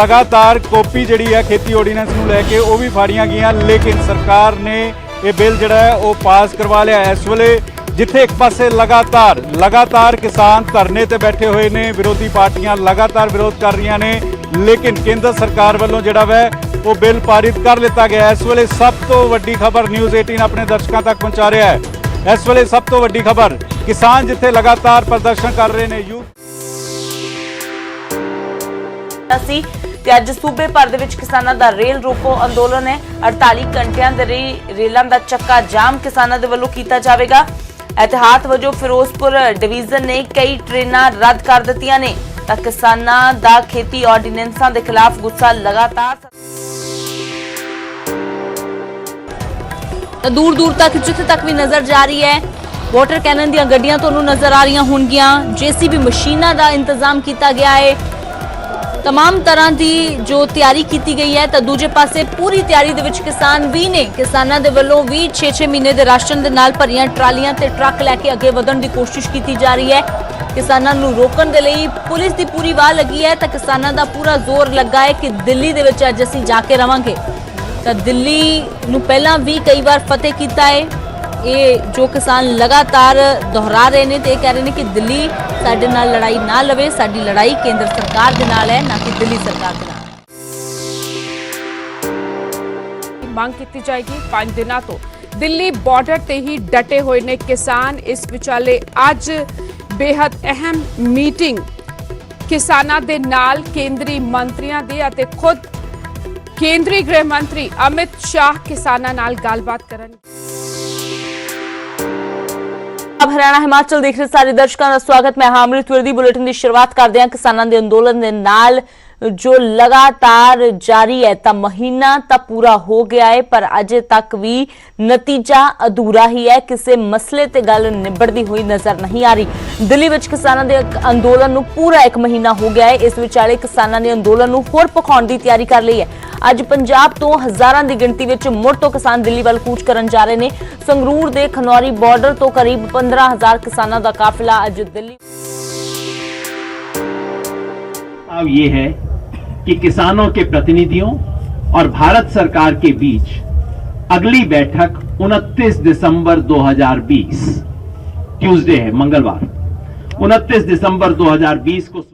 ਲਗਾਤਾਰ ਕਾਪੀ ਜਿਹੜੀ ਹੈ ਖੇਤੀ ਆਰਡੀਨੈਂਸ ਨੂੰ ਲੈ ਕੇ ਉਹ ਵੀ ਫਾੜੀਆਂ ਗਈਆਂ, ਲੇਕਿਨ ਸਰਕਾਰ ਨੇ ਇਹ ਬਿੱਲ ਜਿਹੜਾ ਹੈ ਉਹ ਪਾਸ ਕਰਵਾ ਲਿਆ। ਇਸ ਵੇਲੇ ਜਿੱਥੇ ਇੱਕ ਪਾਸੇ ਲਗਾਤਾਰ ਕਿਸਾਨ ਧਰਨੇ ਤੇ ਬੈਠੇ ਹੋਏ ਨੇ, ਵਿਰੋਧੀ ਪਾਰਟੀਆਂ ਲਗਾਤਾਰ ਵਿਰੋਧ ਕਰ ਰਹੀਆਂ ਨੇ, ਲੇਕਿਨ ਕੇਂਦਰ ਸਰਕਾਰ ਵੱਲੋਂ ਜਿਹੜਾ ਵੈ ਉਹ ਬਿੱਲ ਪਾਰਿਤ ਕਰ ਲਿੱਤਾ ਗਿਆ। ਇਸ ਵੇਲੇ ਸਭ ਤੋਂ ਵੱਡੀ ਖਬਰ ਨਿਊਜ਼ 18 ਆਪਣੇ ਦਰਸ਼ਕਾਂ ਤੱਕ ਪਹੁੰਚਾ ਰਿਹਾ ਹੈ। ਇਸ ਵੇਲੇ ਸਭ ਤੋਂ ਵੱਡੀ ਖਬਰ, ਕਿਸਾਨ ਜਿੱਥੇ ਲਗਾਤਾਰ ਪ੍ਰਦਰਸ਼ਨ ਕਰ ਰਹੇ ਨੇ। ਤੇ ਅੱਜ ਸੂਬੇ ਭਰ ਦੇ ਵਿੱਚ ਕਿਸਾਨਾਂ ਦਾ ਰੇਲ ਰੋਕੋ ਅੰਦੋਲਨ ਹੈ। 48 ਘੰਟਿਆਂ ਦੇ ਰੇਲਾਂ ਦਾ ਚੱਕਾ ਜਾਮ ਕਿਸਾਨਾਂ ਦੇ ਵੱਲੋਂ ਕੀਤਾ ਜਾਵੇਗਾ। ਇਹਤਿਆਤ ਵਜੋਂ ਫਿਰੋਜ਼ਪੁਰ ਡਿਵੀਜ਼ਨ ਨੇ ਕਈ ਟ੍ਰੇਨਾਂ ਰੱਦ ਕਰ ਦਿੱਤੀਆਂ ਨੇ ਤਾਂ ਕਿਸਾਨਾਂ ਦਾ ਖੇਤੀ ਆਰਡੀਨੈਂਸਾਂ ਦੇ ਖਿਲਾਫ ਗੁੱਸਾ ਲਗਾਤਾਰ ਦੂਰ ਦੂਰ ਤੱਕ ਜਿੱਥੇ ਤੱਕ ਵੀ ਨਜ਼ਰ ਜਾ ਰਹੀ ਹੈ। ਵਾਟਰ ਕੈਨਨ ਦੀਆਂ ਗੱਡੀਆਂ ਤੁਹਾਨੂੰ ਨਜ਼ਰ ਆ ਰਹੀਆਂ ਹੋਣਗੀਆਂ। JCB ਮਸ਼ੀਨਾਂ ਦਾ ਇੰਤਜ਼ਾਮ ਕੀਤਾ ਗਿਆ ਹੈ। तमाम तरह की जो तैयारी की गई है। तो दूजे पासे पूरी तैयारी दे विच किसान भी ने, किसानां दे वल्लों भी 6-6 महीने दे राशन दे नाल भरियां ट्रालियां ते ट्रक लैके अगे वधण दी कोशिश की जा रही है। किसानां नूं रोकण दे लई पुलिस दी पूरी वाह लगी है। तो किसानां दा पूरा जोर लगा है कि दिल्ली दे विच अज असीं जाके रवांगे। तो दिल्ली नूं पहलां भी कई बार फतेह कीता है। ये जो किसान लगातार दोहरा रहे हैं तो कह रहे हैं कि दिल्ली साडे नाल लड़ाई ना लवे, साडी लड़ाई केंद्र सरकार दे नाल है, ना कि दिल्ली सरकार दे नाल। मांग की जाएगी 5 दिनों तो ਦਿੱਲੀ ਬਾਰਡਰ ਤੇ ਹੀ ਡਟੇ ਹੋਏ ਨੇ ਕਿਸਾਨ। ਇਸ ਵਿਚਾਲੇ ਅੱਜ ਬੇहद ਅਹਿਮ ਮੀਟਿੰਗ ਕਿਸਾਨਾਂ ਦੇ ਨਾਲ ਕੇਂਦਰੀ ਮੰਤਰੀਆਂ ਦੀ ਅਤੇ ਖੁਦ ਕੇਂਦਰੀ ਗ੍ਰਹਿ ਮੰਤਰੀ ਅਮਿਤ ਸ਼ਾਹ ਕਿਸਾਨਾਂ ਨਾਲ ਗੱਲਬਾਤ ਕਰਨਗੇ। अब हरियाणा हिमाचल देख रहे सारे दर्शकों का स्वागत। मैं अमृत विरदी बुलेटिन की शुरुआत करते हैं किसानों के अंदोलन के नाल जो लगातार जारी है। तो महीना तो पूरा हो गया है पर अजे तक भी नतीजा अधूरा ही है। किसी मसले ते गल निबड़ती हुई नजर नहीं आ रही। दिल्ली विच किसानों के अंदोलन नूं पूरा एक महीना हो गया है। इस विचाले किसानों ने अंदोलन नूं होर पखाउण दी तैयारी कर ली है। ਅੱਜ ਪੰਜਾਬ ਤੋਂ ਹਜ਼ਾਰਾਂ ਦੀ ਗਿਣਤੀ ਵਿੱਚ ਮੁੜ ਤੋਂ ਕਿਸਾਨ ਦਿੱਲੀ ਵੱਲ ਕੂਚ ਕਰਨ ਜਾ ਰਹੇ ਨੇ। ਸੰਗਰੂਰ ਦੇ ਖਨੌਰੀ ਬਾਰਡਰ ਤੋਂ ਕਰੀਬ 15000 किसानों का काफिला आज दिल्ली। अब ये है कि किसानों के प्रतिनिधियों और भारत सरकार के बीच अगली बैठक 29 दिसंबर 2020 ट्यूसडे है, मंगलवार 29 दिसंबर 2020 को